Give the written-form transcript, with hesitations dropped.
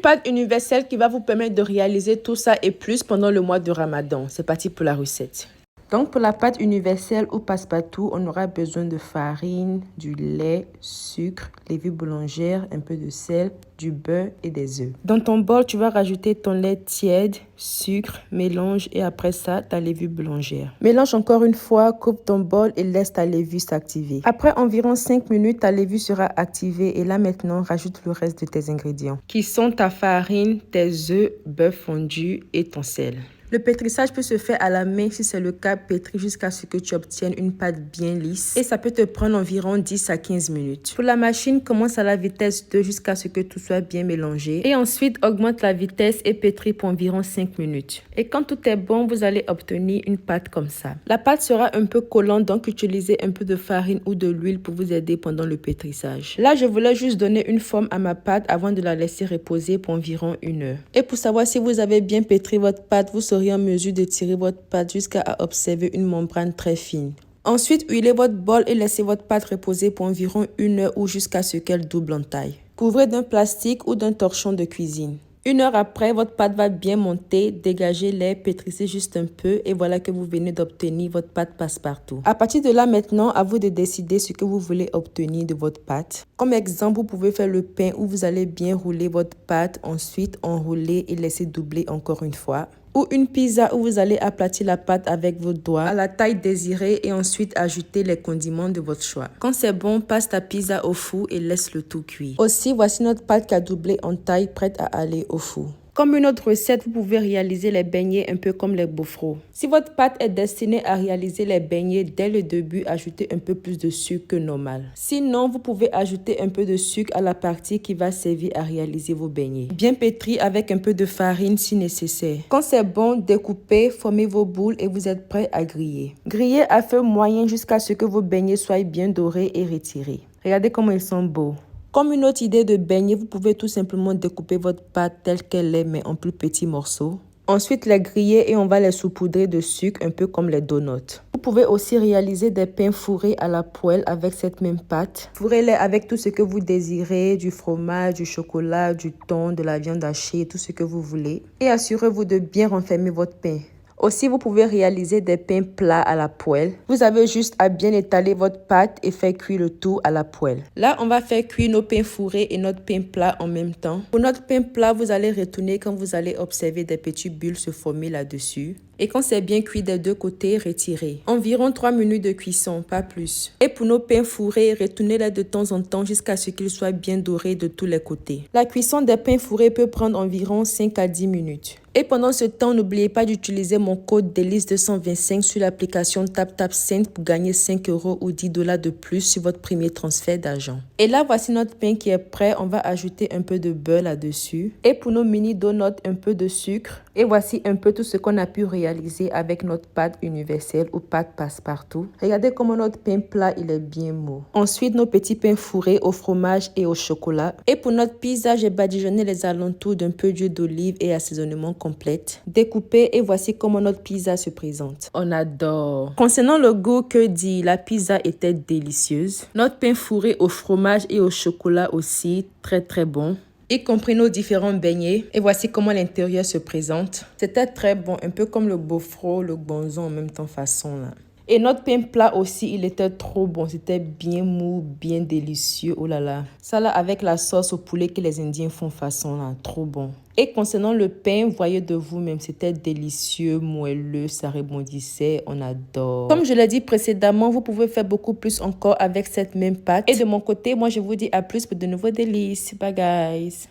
pâte universelle qui va vous permettre de réaliser tout ça et plus pendant le mois de Ramadan. C'est parti pour la recette. Donc pour la pâte universelle ou passe-partout, on aura besoin de farine, du lait, sucre, levure boulangère, un peu de sel, du beurre et des œufs. Dans ton bol, tu vas rajouter ton lait tiède, sucre, mélange et après ça, ta levure boulangère. Mélange encore une fois, coupe ton bol et laisse ta levure s'activer. Après environ 5 minutes, ta levure sera activée et là maintenant, rajoute le reste de tes ingrédients qui sont ta farine, tes œufs, beurre fondu et ton sel. Le pétrissage peut se faire à la main si c'est le cas, pétrir jusqu'à ce que tu obtiennes une pâte bien lisse et ça peut te prendre environ 10 à 15 minutes. Pour la machine, commence à la vitesse 2 jusqu'à ce que tout soit bien mélangé et ensuite augmente la vitesse et pétris pour environ 5 minutes. Et quand tout est bon, vous allez obtenir une pâte comme ça. La pâte sera un peu collante, donc utilisez un peu de farine ou de l'huile pour vous aider pendant le pétrissage. Là, je voulais juste donner une forme à ma pâte avant de la laisser reposer pour environ 1 heure. Et pour savoir si vous avez bien pétri votre pâte, vous serez en mesure de tirer votre pâte jusqu'à observer une membrane très fine. Ensuite, huilez votre bol et laissez votre pâte reposer pour environ 1 heure ou jusqu'à ce qu'elle double en taille. Couvrez d'un plastique ou d'un torchon de cuisine. 1 heure après, votre pâte va bien monter, dégagez l'air, pétrissez juste un peu et voilà que vous venez d'obtenir votre pâte passe-partout. À partir de là maintenant, à vous de décider ce que vous voulez obtenir de votre pâte. Comme exemple, vous pouvez faire le pain où vous allez bien rouler votre pâte, ensuite enrouler et laisser doubler encore une fois. Ou une pizza où vous allez aplatir la pâte avec vos doigts à la taille désirée et ensuite ajouter les condiments de votre choix. Quand c'est bon, passe ta pizza au four et laisse le tout cuire. Aussi, voici notre pâte qui a doublé en taille, prête à aller au four. Comme une autre recette, vous pouvez réaliser les beignets un peu comme les gaufres. Si votre pâte est destinée à réaliser les beignets dès le début, ajoutez un peu plus de sucre que normal. Sinon, vous pouvez ajouter un peu de sucre à la partie qui va servir à réaliser vos beignets. Bien pétri avec un peu de farine si nécessaire. Quand c'est bon, découpez, formez vos boules et vous êtes prêt à griller. Grillez à feu moyen jusqu'à ce que vos beignets soient bien dorés et retirés. Regardez comment ils sont beaux. Comme une autre idée de beignet, vous pouvez tout simplement découper votre pâte telle qu'elle est, mais en plus petits morceaux. Ensuite, les griller et on va les saupoudrer de sucre, un peu comme les donuts. Vous pouvez aussi réaliser des pains fourrés à la poêle avec cette même pâte. Fourrez-les avec tout ce que vous désirez, du fromage, du chocolat, du thon, de la viande hachée, tout ce que vous voulez. Et assurez-vous de bien renfermer votre pain. Aussi, vous pouvez réaliser des pains plats à la poêle. Vous avez juste à bien étaler votre pâte et faire cuire le tout à la poêle. Là, on va faire cuire nos pains fourrés et notre pain plat en même temps. Pour notre pain plat, vous allez retourner quand vous allez observer des petites bulles se former là-dessus. Et quand c'est bien cuit des deux côtés, retirez. Environ 3 minutes de cuisson, pas plus. Et pour nos pains fourrés, retournez-les de temps en temps jusqu'à ce qu'ils soient bien dorés de tous les côtés. La cuisson des pains fourrés peut prendre environ 5 à 10 minutes. Et pendant ce temps, n'oubliez pas d'utiliser mon code délice 225 sur l'application TapTapSend pour gagner 5 € ou 10 $ de plus sur votre premier transfert d'argent. Et là, voici notre pain qui est prêt. On va ajouter un peu de beurre là-dessus. Et pour nos mini donuts, un peu de sucre. Et voici un peu tout ce qu'on a pu réaliser avec notre pâte universelle ou pâte passe-partout. Regardez comment notre pain plat, il est bien mou. Ensuite, nos petits pains fourrés au fromage et au chocolat. Et pour notre pizza, j'ai badigeonné les alentours d'un peu d'huile d'olive et assaisonnement complète. Découpé et voici comment notre pizza se présente. On adore. Concernant le goût, que dire, la pizza était délicieuse. Notre pain fourré au fromage et au chocolat aussi, très très bon. Y compris nos différents beignets. Et voici comment l'intérieur se présente. C'était très bon, un peu comme le gaufre, le bonzon en même temps façon là. Et notre pain plat aussi, il était trop bon. C'était bien mou, bien délicieux. Oh là là. Ça là, avec la sauce au poulet que les Indiens font façon là. Trop bon. Et concernant le pain, voyez de vous-même, c'était délicieux, moelleux, ça rebondissait. On adore. Comme je l'ai dit précédemment, vous pouvez faire beaucoup plus encore avec cette même pâte. Et de mon côté, moi, je vous dis à plus pour de nouveaux délices. Bye guys.